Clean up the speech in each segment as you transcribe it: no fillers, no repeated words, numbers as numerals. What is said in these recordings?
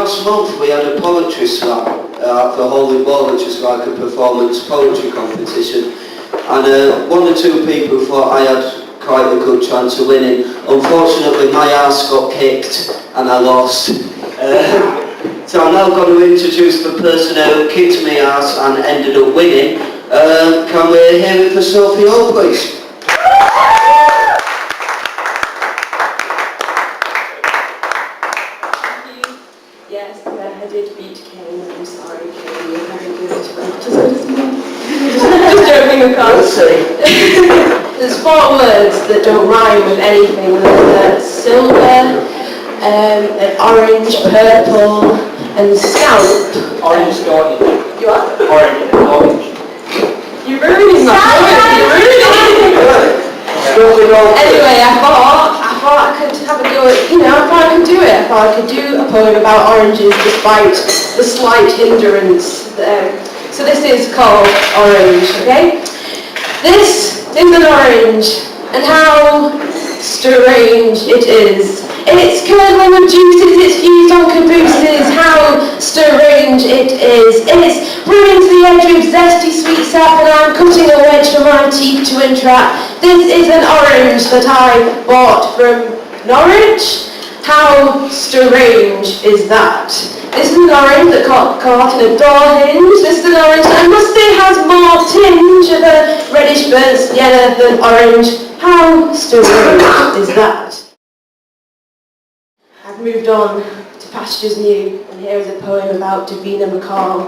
last month we had a poetry slam at the Holy Ball, which was like a performance poetry competition, and one or two people thought I had quite a good chance of winning. Unfortunately, my arse got kicked and I lost. So I'm now going to introduce the person who kicked my arse and ended up winning. Can we hear it for Sophie, please? Yes, I did beat Kane. I'm sorry, Kane. You're very good. Just joking, of course. There's 4 words that don't rhyme with anything. They're silver, orange, purple, and scalp. Orange don't you? You are? Orange. You're ruining my poem. You're ruining it. Anyway, I thought I could have a go at, I thought I could do it. I thought I could do a poem about oranges despite the slight hindrance. So this is called Orange, okay? This is an orange, and how strange it is. It's curdling with juices, it's fused on cabooses, how strange it is. It's brimming to the edge with zesty sweet sap, and I'm cutting a wedge for my teeth to entrap. This is an orange that I bought from Norwich. How strange is that? This is an orange that got caught in a door hinge. This is an orange that I must say has more tinge of a reddish burnt sienna than orange. How strange is that? I've moved on to pastures new, and here is a poem about Davina McCall.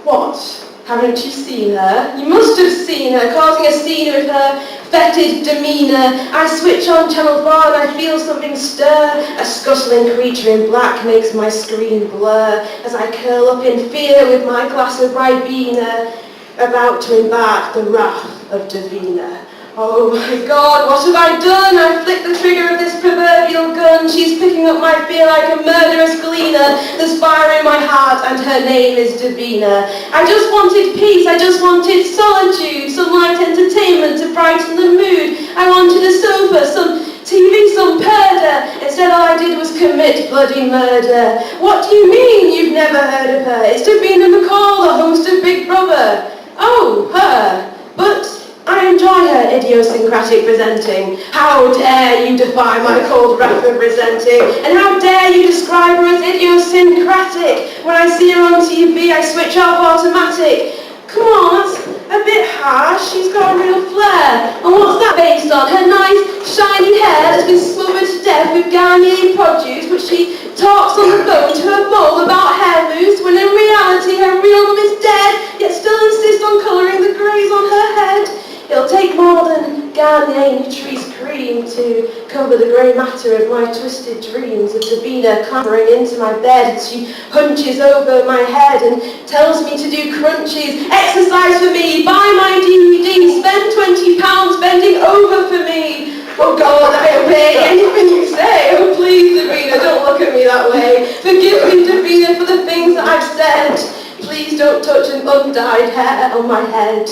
What? Haven't you seen her? You must have seen her, causing a scene with her fetid demeanour. I switch on channel 4 and I feel something stir. A scuttling creature in black makes my screen blur as I curl up in fear with my glass of Ribena, about to embark the wrath of Davina. Oh my God, what have I done? I flick the trigger of this proverbial gun. She's picking up my fear like a murderous gleaner. There's fire in my heart and her name is Davina. I just wanted peace, I just wanted solitude, some light entertainment to brighten the mood. I wanted a sofa, some TV, some purdah. Instead all I did was commit bloody murder. What do you mean you've never heard of her? It's Davina McCall, the host of Big Brother. Oh, her. But I enjoy her idiosyncratic presenting. How dare you defy my cold wrath of resenting? And how dare you describe her as idiosyncratic? When I see her on TV, I switch off automatic. Come on, that's a bit harsh. She's got a real flair. And what's that based on? Her nice, shiny hair that's been smothered to death with Garnier produce, which she talks on the phone to her mole about hair mousse, when in reality her real mum is dead, yet still insists on colouring the greys on her head. It'll take more than Garnier Nutrice cream to cover the grey matter of my twisted dreams of Davina clambering into my bed as she hunches over my head and tells me to do crunches. Exercise for me, buy my DVD, spend £20 bending over for me. Oh God, I obey anything you say. Oh please, Davina, don't look at me that way. Forgive me, Davina, for the things that I've said. Please don't touch an undyed hair on my head.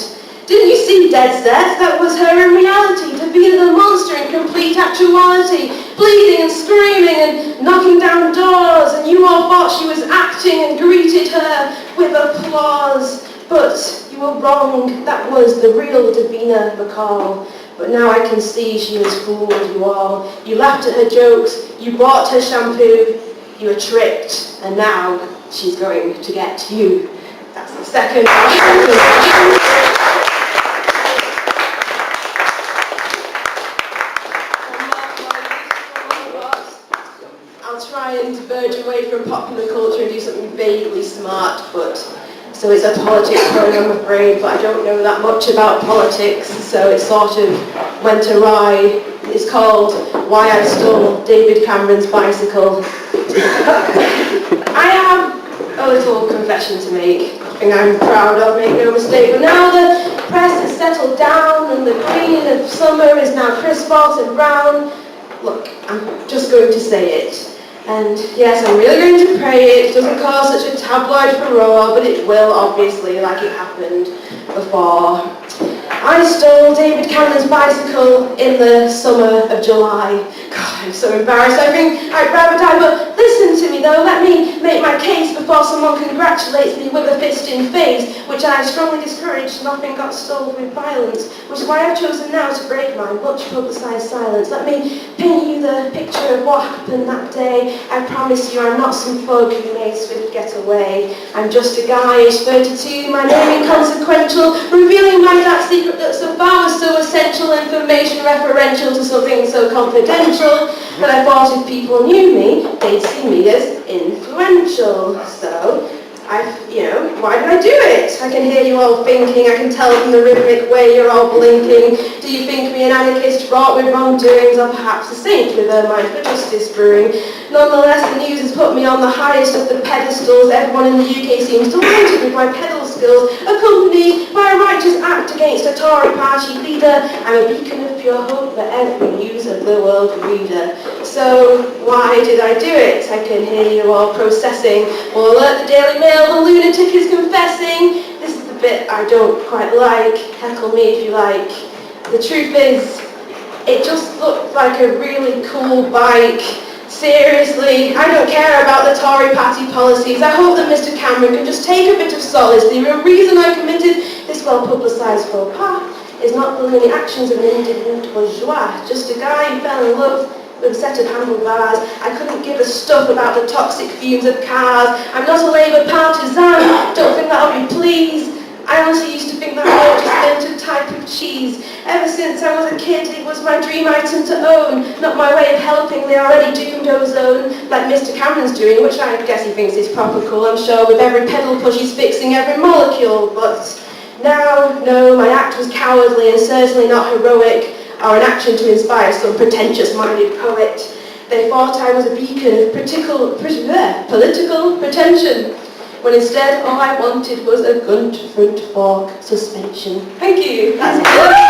Didn't you see Dead Set? That was her in reality, Davina the monster in complete actuality, bleeding and screaming and knocking down doors, and you all thought she was acting and greeted her with applause. But you were wrong, that was the real Davina McCall. But now I can see she has fooled you all. You laughed at her jokes, you bought her shampoo, you were tricked, and now she's going to get you. That's the second. I'll try and verge away from popular culture and do something vaguely smart, so it's a politics program, I'm afraid, but I don't know that much about politics, so it sort of went awry. It's called Why I Stole David Cameron's Bicycle. I have a little confession to make, something I'm proud of, make no mistake, but now the press has settled down and the green of summer is now crisp and brown. Look, I'm just going to say it. And yes, I'm really going to pray it doesn't cause such a tabloid furore, but it will, obviously, like it happened before. I stole David Cameron's bicycle in the summer of July. God, I'm so embarrassed. I think I'd rather die, but listen to me though. Let me make my case before someone congratulates me with a fist in face, which I strongly discourage. Nothing got stolen with violence, which is why I've chosen now to break my much publicised silence. Let me paint you the picture of what happened that day. I promise you I'm not some folk who made swift getaway. I'm just a guy, aged 32, my name inconsequential, revealing my dark secret that so far was so essential, information referential to something so confidential, that I thought if people knew me, they'd see me as influential. So, why did I do it? I can hear you all thinking, I can tell from the rhythmic way you're all blinking. Do you think me an anarchist fraught with wrongdoings, or perhaps a saint with a mind for justice brewing? Nonetheless, the news has put me on the highest of the pedestals. Everyone in the UK seems delighted with my pedal skills, accompanied by a righteous act against a Tory party leader. I'm a beacon of pure hope for every news of the world reader. So, why did I do it? I can hear you all processing. Well, alert the Daily Mail, the lunatic is confessing. This is the bit I don't quite like. Heckle me if you like. The truth is, it just looked like a really cool bike. Seriously, I don't care about the Tory party policies. I hope that Mr Cameron can just take a bit of solace. The reason I committed this well-publicised faux pas is not the only actions of an indignant bourgeois. Just a guy who fell in love with a set of handlebars. I couldn't give a stuff about the toxic fumes of cars. I'm not a Labour partisan. Don't think that'll be pleased. I honestly used to think that I was just meant a type of cheese. Ever since I was a kid, it was my dream item to own, not my way of helping the already doomed ozone, like Mr Cameron's doing, which I guess he thinks is proper cool, I'm sure, with every pedal push he's fixing every molecule. But now, no, my act was cowardly and certainly not heroic, or an action to inspire some pretentious-minded poet. They thought I was a beacon of political pretension, when instead all I wanted was a gun to front fork suspension. Thank you. That's it.